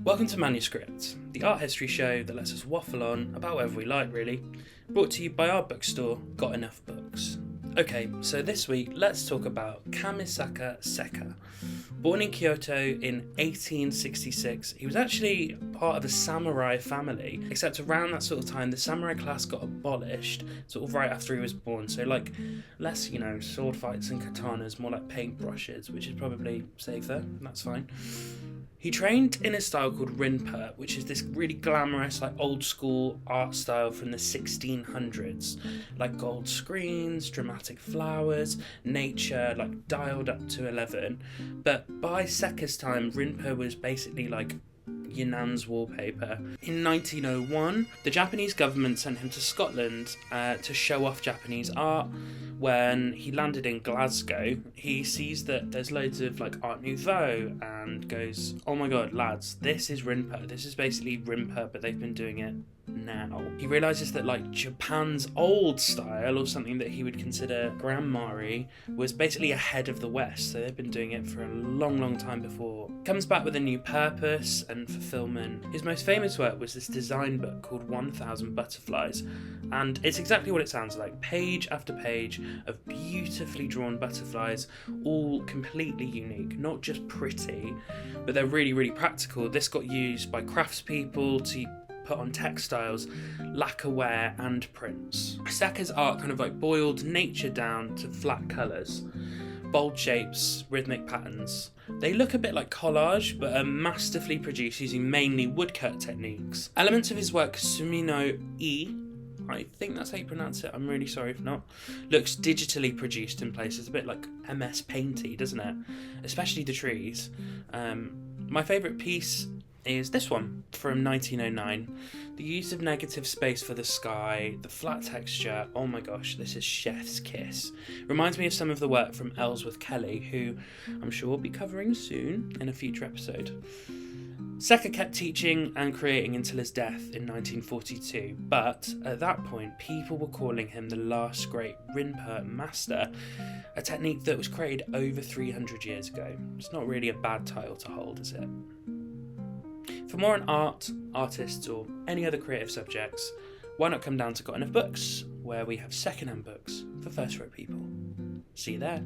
Welcome to Manuscript, the art history show that lets us waffle on about whatever we like, really. Brought to you by our bookstore, Got Enough Books. Okay, so this week let's talk about Kamisaka Sekka. Born in Kyoto in 1866, he was actually part of a samurai family, except around that sort of time the samurai class got abolished, sort of right after he was born, so like less, sword fights and katanas, more like paintbrushes, which is probably safer, that's fine. He trained in a style called Rinpa, which is this really glamorous, like old school art style from the 1600s. Like gold screens, dramatic flowers, nature, like dialed up to 11. But by Sekka's time, Rinpa was basically like your nan's wallpaper. In 1901, the Japanese government sent him to Scotland to show off Japanese art. When he landed in Glasgow, he sees that there's loads of like Art Nouveau and goes, oh my god, lads, this is Rinpa. This is basically Rinpa, but they've been doing it now. He realises that like Japan's old style, or something that he would consider Grand-Mari, was basically ahead of the West, so they've been doing it for a long time before. Comes back with a new purpose and fulfillment. His most famous work was this design book called 1000 Butterflies, and it's exactly what it sounds like, page after page of beautifully drawn butterflies, all completely unique, not just pretty, but they're really practical. This got used by craftspeople to put on textiles, lacquerware and prints. Sekka's art kind of like boiled nature down to flat colours, bold shapes, rhythmic patterns. They look a bit like collage, but are masterfully produced using mainly woodcut techniques. Elements of his work, Sumino-e, I think that's how you pronounce it, I'm really sorry if not, looks digitally produced in places, a bit like MS Painty, doesn't it? Especially the trees. My favourite piece is this one from 1909. The use of negative space for the sky, the flat texture, oh my gosh, this is chef's kiss. Reminds me of some of the work from Ellsworth Kelly, who I'm sure we'll be covering soon in a future episode. Sekka kept teaching and creating until his death in 1942, but at that point people were calling him the last great Rinpa master, a technique that was created over 300 years ago. It's not really a bad title to hold, is it? For more on art, artists, or any other creative subjects, why not come down to Got Enough Books, where we have second-hand books for first-rate people. See you there.